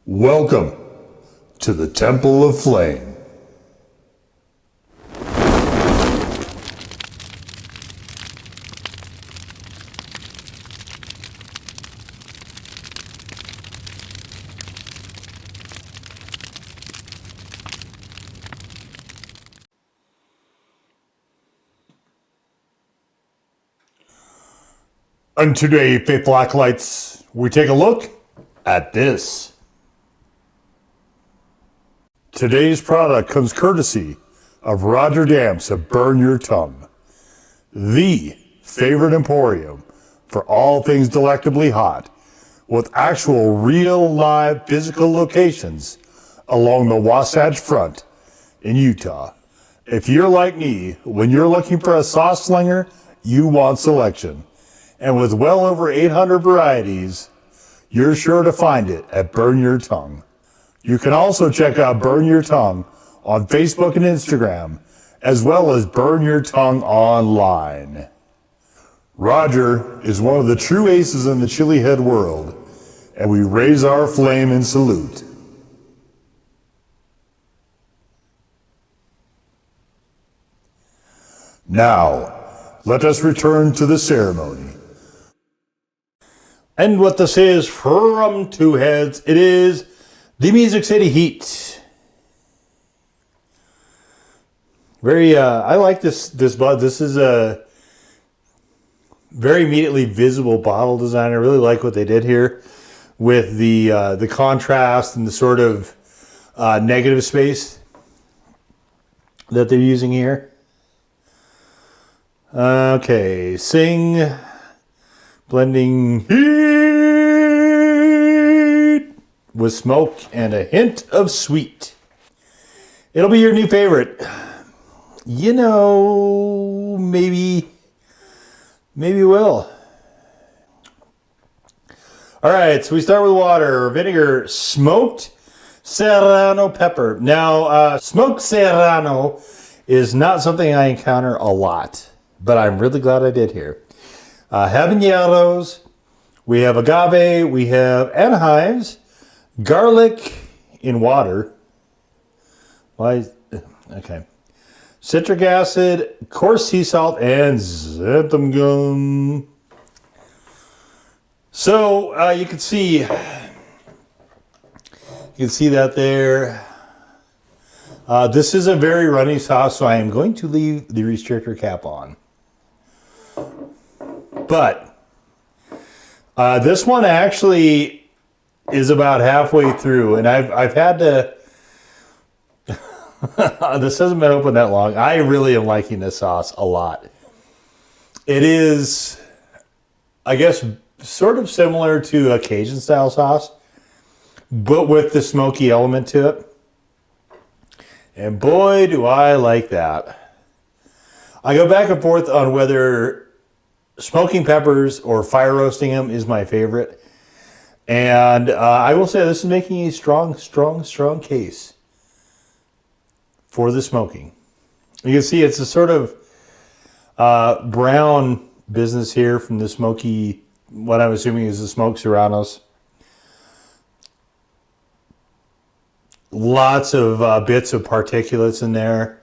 Welcome to the Temple of Flame. And today, Faithful Acolytes, we take a look at this. Today's product comes courtesy of Roger Damps of Burn Your Tongue, the favorite emporium for all things delectably hot, with actual real live physical locations along the Wasatch Front in Utah. If you're like me, when you're looking for a sauce slinger, you want selection. And with well over 800 varieties, you're sure to find it at Burn Your Tongue. You can also check out Burn Your Tongue on Facebook and Instagram, as well as Burn Your Tongue online. Roger is one of the true aces in the chili head world, and we raise our flame in salute. Now, let us return to the ceremony. And what this is from Two Heads, it is the Music City Heat. Very, I like this bottle. This is a very immediately visible bottle design. I really like what they did here with the contrast and the sort of negative space that they're using here. Okay, sing, blending heat with smoke and a hint of sweet. It'll be your new favorite. You know, maybe will. All right, so we start with water, vinegar, smoked serrano pepper. Now, smoked serrano is not something I encounter a lot, but I'm really glad I did here. Habaneros, we have agave, we have anhives, garlic in water. Why? Okay. Citric acid, coarse sea salt, and xanthan gum. So you can see that there. This is a very runny sauce, so I am going to leave the restrictor cap on. But this one actually is about halfway through, and I've had to. This hasn't been open that long. I really am liking this sauce a lot. It is, I guess, sort of similar to a Cajun style sauce, but with the smoky element to it. And boy, do I like that. I go back and forth on whether smoking peppers or fire roasting them is my favorite. And I will say this is making a strong case for the smoking. You can see it's a sort of brown business here from the smoky, what I'm assuming is the smoked serranos. Lots of bits of particulates in there.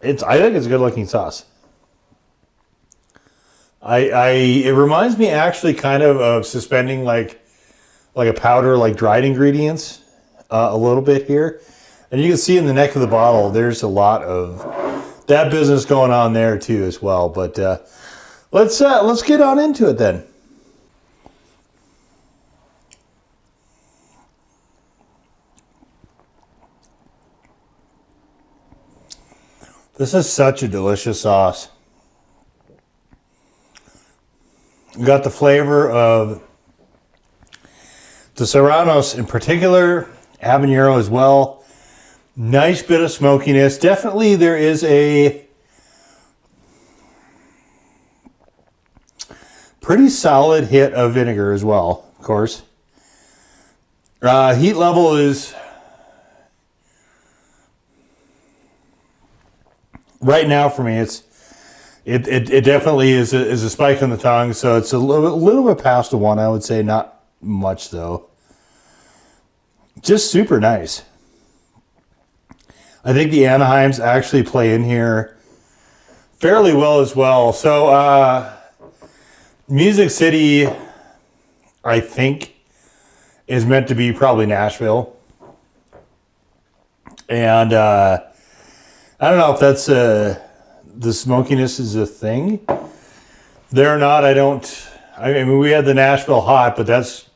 I think it's a good looking sauce. It reminds me actually kind of suspending like a powder, like dried ingredients a little bit here. And you can see in the neck of the bottle, there's a lot of that business going on there too as well. But let's get on into it then. This is such a delicious sauce. You got the flavor of the serranos in particular, habanero as well. Nice bit of smokiness. Definitely there is a pretty solid hit of vinegar as well, of course. Heat level is right now for me. It definitely is a spike on the tongue, so it's a little bit past a 1, I would say. Not much though. just super nice. I think the Anaheims actually play in here fairly well as well. So Music City, I think, is meant to be probably Nashville. And I don't know if that's the smokiness is a thing there or not. I mean, we had the Nashville Hot, but that's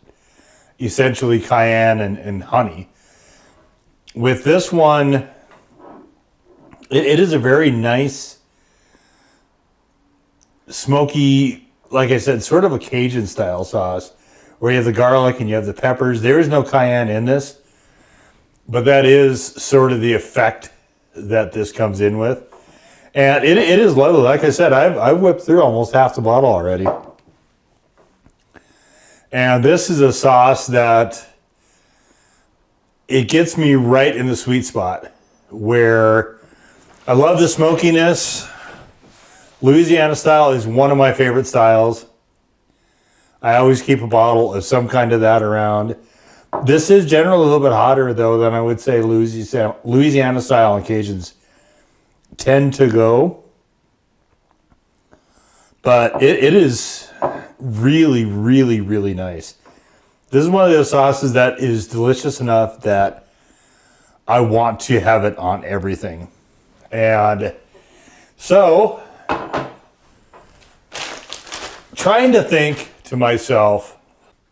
essentially cayenne and honey. With this one, it is a very nice, smoky, like I said, sort of a Cajun style sauce where you have the garlic and you have the peppers. There is no cayenne in this, but that is sort of the effect that this comes in with. And it is lovely. Like I said, I've whipped through almost half the bottle already. And this is a sauce that it gets me right in the sweet spot where I love the smokiness. Louisiana style is one of my favorite styles. I always keep a bottle of some kind of that around. This is generally a little bit hotter, though, than I would say Louisiana style and Cajuns tend to go. But it is really, really, really nice. This is one of those sauces that is delicious enough that I want to have it on everything. And so, trying to think to myself,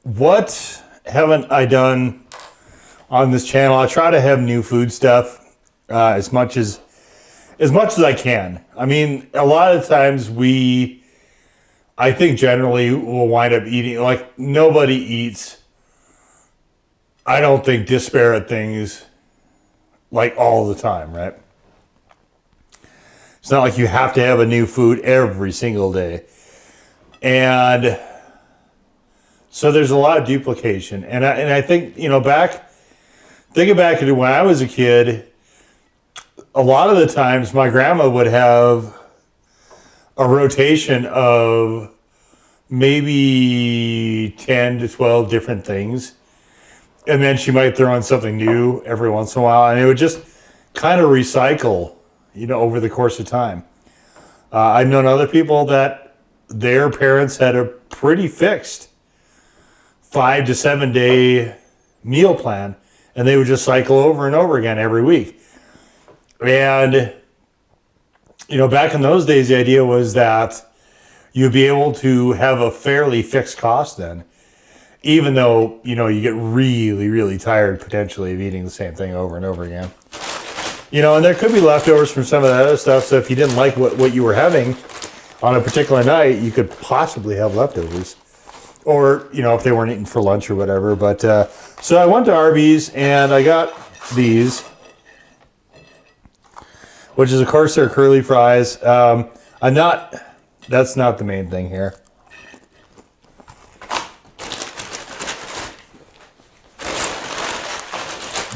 what haven't I done on this channel? I try to have new food stuff as much as I can. I mean, a lot of times I think generally we'll wind up eating, like nobody eats, I don't think, disparate things like all the time, right? It's not like you have to have a new food every single day. And so there's a lot of duplication. And I think, thinking back to when I was a kid, a lot of the times my grandma would have a rotation of maybe 10 to 12 different things. And then she might throw in something new every once in a while. And it would just kind of recycle, over the course of time. I've known other people that their parents had a pretty fixed 5 to 7 day meal plan. And they would just cycle over and over again every week. And back in those days, the idea was that you'd be able to have a fairly fixed cost then, even though, you get really, really tired potentially of eating the same thing over and over again. And there could be leftovers from some of that other stuff. So if you didn't like what you were having on a particular night, you could possibly have leftovers. Or, if they weren't eaten for lunch or whatever. But so I went to Arby's and I got these, which is, of course, their curly fries. That's not the main thing here.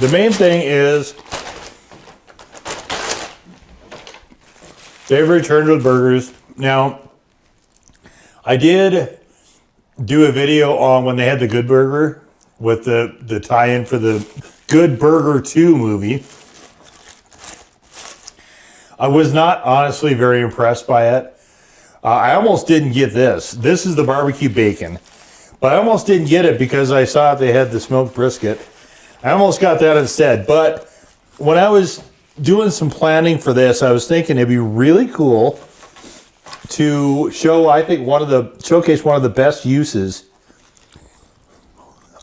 The main thing is they've returned with burgers. Now, I did do a video on when they had the Good Burger with the tie-in for the Good Burger 2 movie. I was not honestly very impressed by it. I almost didn't get this. This is the barbecue bacon. But I almost didn't get it because I saw they had the smoked brisket. I almost got that instead. But when I was doing some planning for this, I was thinking it'd be really cool to show, I think, showcase one of the best uses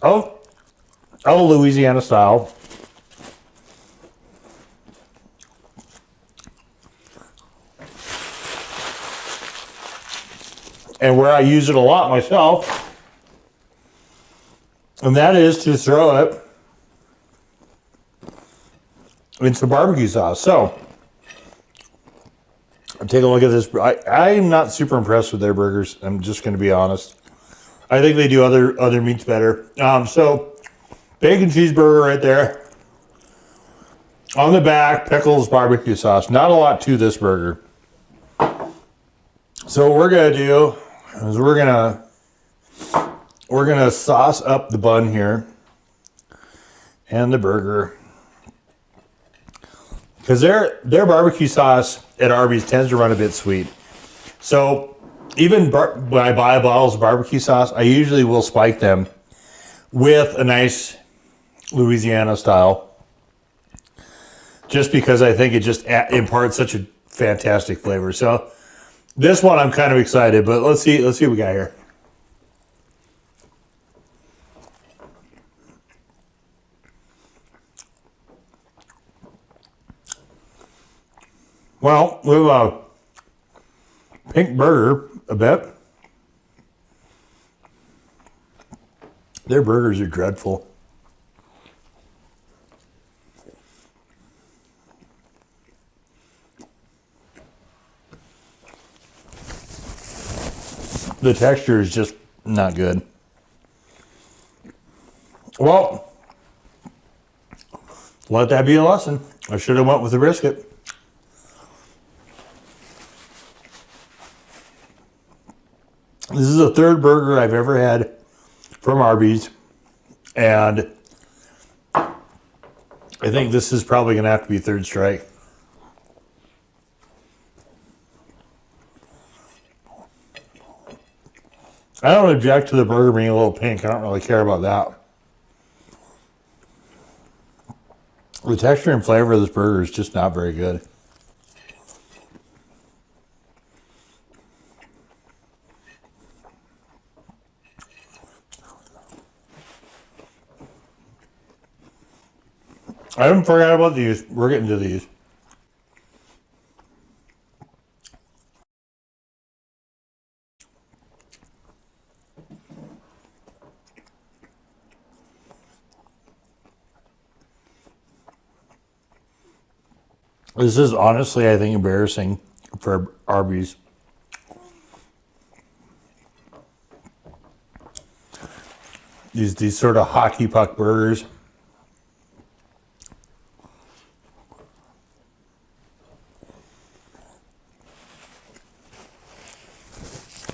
of Louisiana style. And where I use it a lot myself. And that is to throw it into barbecue sauce. So, take a look at this. I'm not super impressed with their burgers. I'm just going to be honest. I think they do other meats better. So, bacon cheeseburger right there. On the back, pickles, barbecue sauce. Not a lot to this burger. So what we're going to do is we're going to sauce up the bun here. And the burger. Because their barbecue sauce at Arby's tends to run a bit sweet. So even when I buy bottles of barbecue sauce, I usually will spike them with a nice Louisiana style. Just because I think it just imparts such a fantastic flavor. So this one I'm kind of excited, but let's see what we got here. Well, we have a pink burger a bit. Their burgers are dreadful. The texture is just not good. Well, let that be a lesson. I should have went with the brisket. This is the third burger I've ever had from Arby's, and I think this is probably going to have to be third strike. I don't object to the burger being a little pink. I don't really care about that. The texture and flavor of this burger is just not very good. I haven't forgot about these. We're getting to these. This is honestly, I think, embarrassing for Arby's. These sort of hockey puck burgers.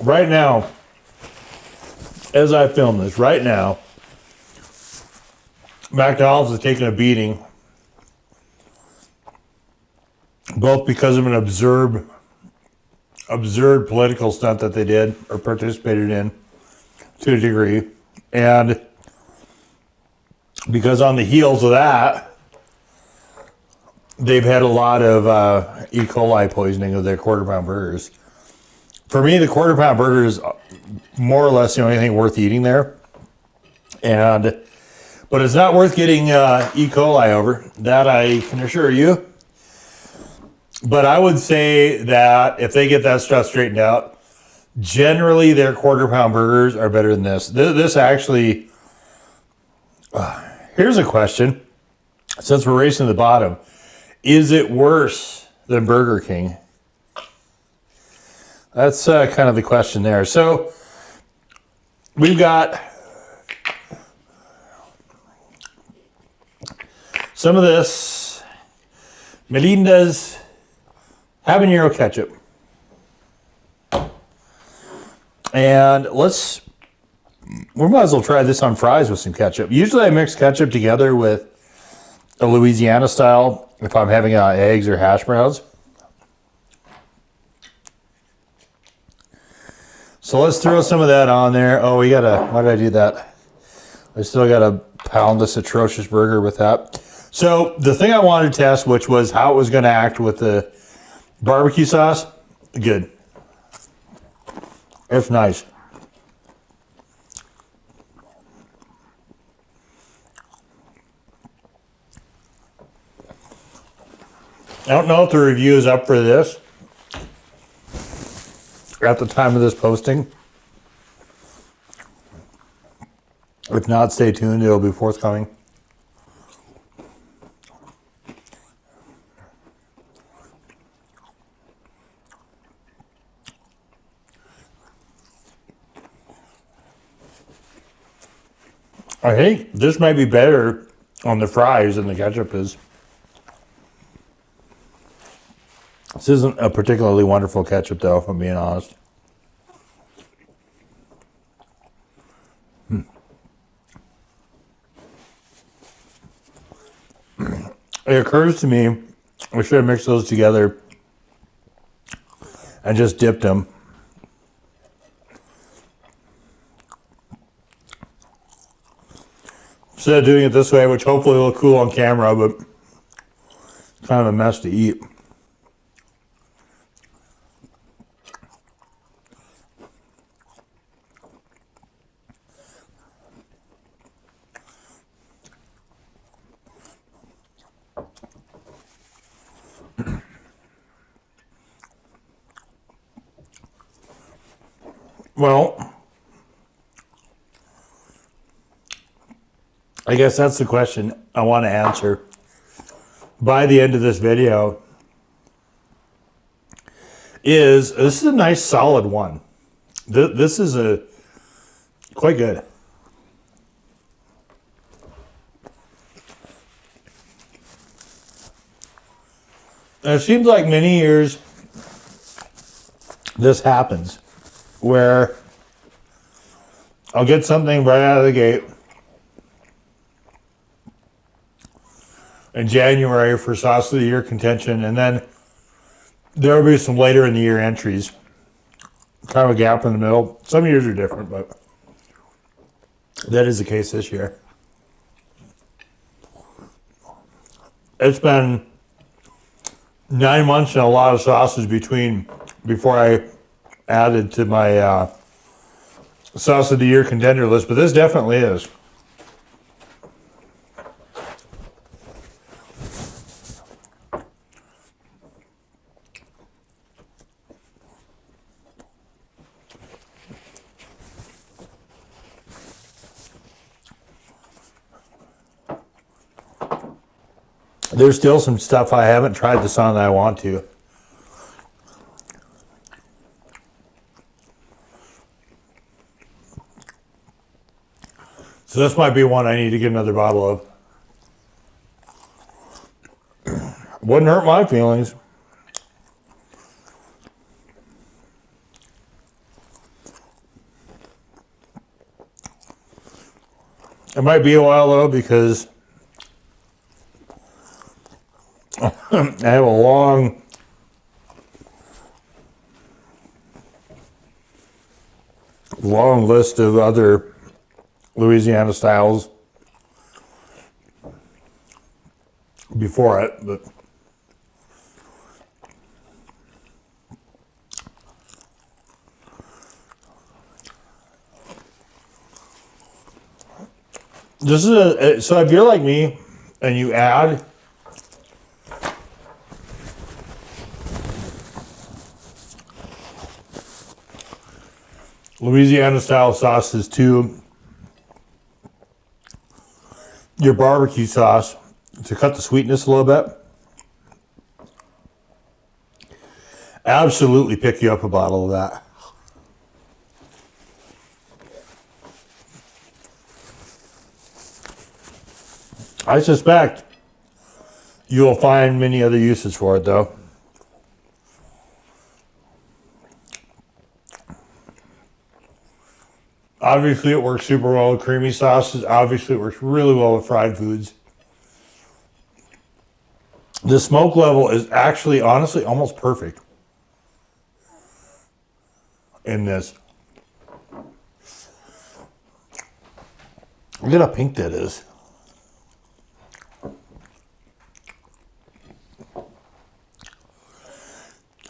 Right now, as I film this, right now, McDonald's is taking a beating, both because of an absurd political stunt that they did or participated in to a degree, and because on the heels of that, they've had a lot of E. coli poisoning of their quarter pound burgers. For me, the quarter pound burger is more or less the only thing worth eating there. But it's not worth getting E. coli over. That I can assure you. But I would say that if they get that stuff straightened out, generally their quarter pound burgers are better than this. This actually, here's a question. Since we're racing to the bottom, is it worse than Burger King? That's kind of the question there. So we've got some of this Melinda's Habanero ketchup. And we might as well try this on fries with some ketchup. Usually I mix ketchup together with a Louisiana style if I'm having eggs or hash browns. So let's throw some of that on there. Oh, why did I do that? I still gotta pound this atrocious burger with that. So the thing I wanted to test, which was how it was gonna act with the barbecue sauce, good. It's nice. I don't know if the review is up for this at the time of this posting. If not, stay tuned. It'll be forthcoming. I think this might be better on the fries than the ketchup is. This isn't a particularly wonderful ketchup, though, if I'm being honest. it occurs to me, we should have mixed those together and just dipped them. Instead of doing it this way, which hopefully will look cool on camera, but kind of a mess to eat. Well, I guess that's the question I want to answer by the end of this video. This is a nice solid one. This is a quite good. And it seems like many years this happens, where I'll get something right out of the gate in January for Sauce of the Year contention, and then there will be some later in the year entries. Kind of a gap in the middle. Some years are different, but that is the case this year. It's been 9 months and a lot of sauces before I added to my Sauce of the Year contender list, but this definitely is. There's still some stuff I haven't tried this on that I want to. So this might be one I need to get another bottle of. Wouldn't hurt my feelings. It might be a while though, because I have a long list of other Louisiana styles before it, but this is so if you're like me and you add Louisiana style sauces to your barbecue sauce to cut the sweetness a little bit, absolutely pick you up a bottle of that. I suspect you will find many other uses for it though. Obviously, it works super well with creamy sauces. Obviously, it works really well with fried foods. The smoke level is actually, honestly, almost perfect in this. Look at how pink that is.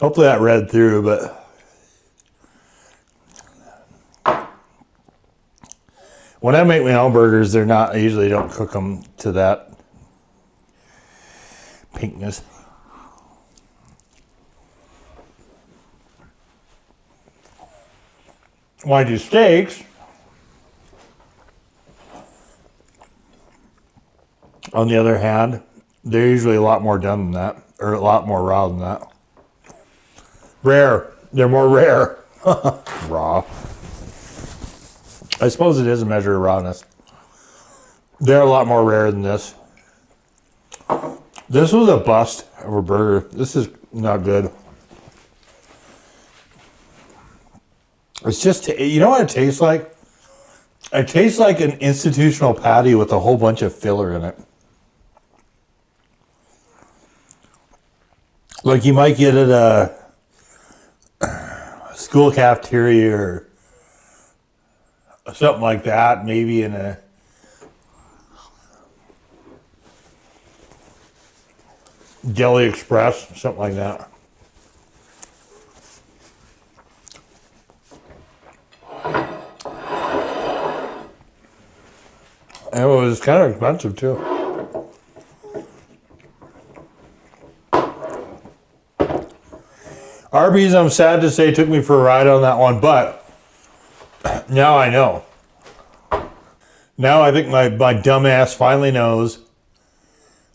Hopefully that read through, but when I make my own burgers, I usually don't cook them to that pinkness. When I do steaks, on the other hand, they're usually a lot more done than that, or a lot more raw than that. Rare. They're more rare. Raw. I suppose it is a measure of rawness. They're a lot more rare than this. This was a bust of a burger. This is not good. It's just, you know what it tastes like? It tastes like an institutional patty with a whole bunch of filler in it. Like you might get at a school cafeteria or something like that, maybe in a Deli Express, something like that. And it was kind of expensive too. Arby's, I'm sad to say, took me for a ride on that one, but now I know. Now I think my dumb ass finally knows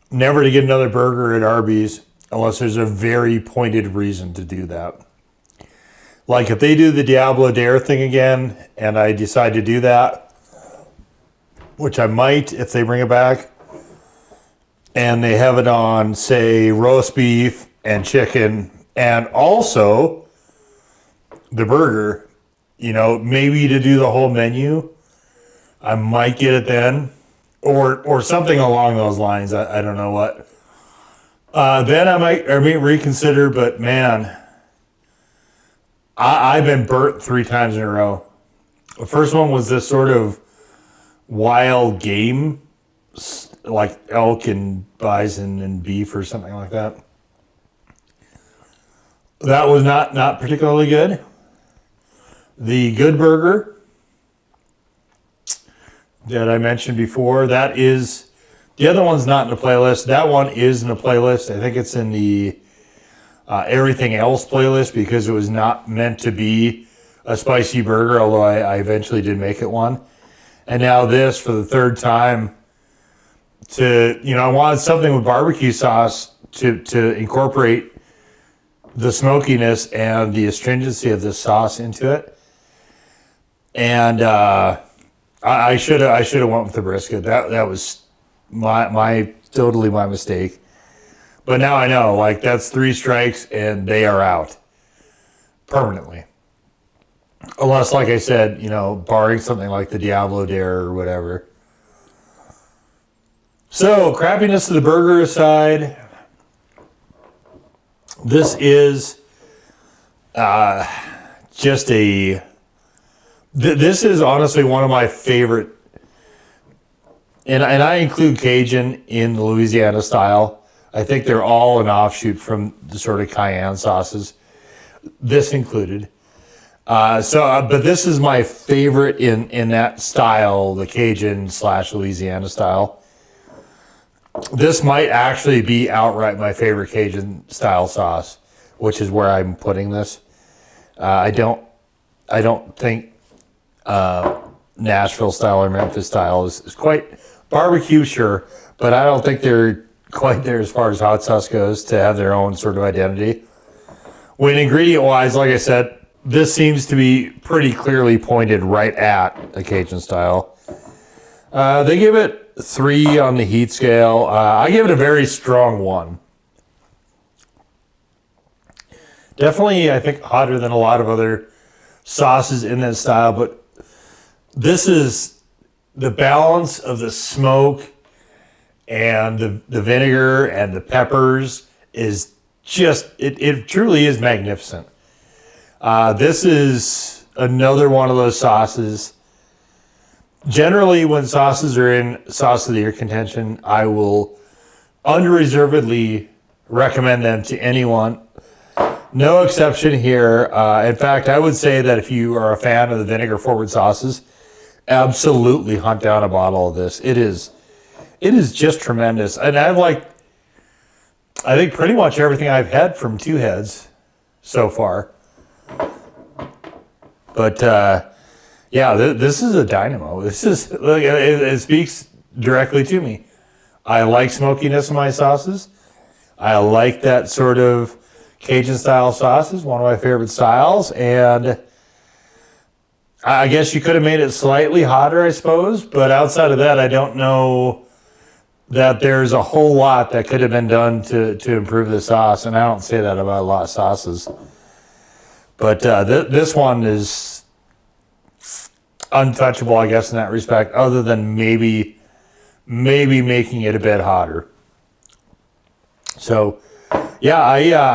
never to get another burger at Arby's unless there's a very pointed reason to do that. Like if they do the Diablo Dare thing again and I decide to do that, which I might if they bring it back, and they have it on, say, roast beef and chicken and also the burger, you know, maybe to do the whole menu, I might get it then. Or something along those lines. I don't know what. Then I might reconsider, but man, I've been burnt 3 times in a row. The first one was this sort of wild game, like elk and bison and beef or something like that. That was not particularly good. The Good Burger that I mentioned before, that is, the other one's not in the playlist. That one is in the playlist. I think it's in the everything else playlist because it was not meant to be a spicy burger, although I eventually did make it one. And now this for the 3rd time I wanted something with barbecue sauce to incorporate the smokiness and the astringency of this sauce into it. And I should have went with the brisket. That was totally my mistake. But now I know, like, that's 3 strikes and they are out permanently. Unless, like I said, barring something like the Diablo Dare or whatever. So, crappiness of the burger aside, this is just a... This is honestly one of my favorite, and I include Cajun in the Louisiana style. I think they're all an offshoot from the sort of cayenne sauces, this included. But this is my favorite in that style, the Cajun / Louisiana style. This might actually be outright my favorite Cajun style sauce, which is where I'm putting this. I don't think Nashville style or Memphis style is quite barbecue, sure, but I don't think they're quite there as far as hot sauce goes to have their own sort of identity. When ingredient wise, like I said, this seems to be pretty clearly pointed right at the Cajun style. They give it 3 on the heat scale. I give it a very strong 1. Definitely, I think, hotter than a lot of other sauces in that style, but this is the balance of the smoke and the vinegar and the peppers is just, it truly is magnificent. This is another one of those sauces. Generally, when sauces are in sauce of the year contention, I will unreservedly recommend them to anyone. No exception here. In fact, I would say that if you are a fan of the vinegar forward sauces, absolutely hunt down a bottle of this. It is just tremendous. And I think pretty much everything I've had from Two Heads so far. But this is a dynamo. This is, look, it speaks directly to me. I like smokiness in my sauces. I like that sort of Cajun style sauces, one of my favorite styles, and I guess you could have made it slightly hotter, I suppose, but outside of that, I don't know that there's a whole lot that could have been done to improve the sauce, and I don't say that about a lot of sauces. But this one is untouchable, I guess, in that respect, other than maybe making it a bit hotter. So, Yeah,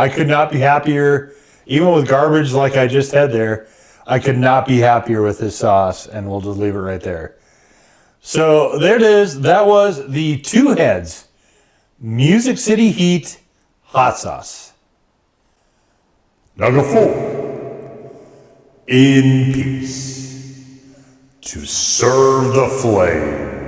I could not be happier. Even with garbage like I just had there, I could not be happier with this sauce, and we'll just leave it right there. So there it is. That was the Two Heads Music City Heat hot sauce. Number 4. In peace. To serve the flame.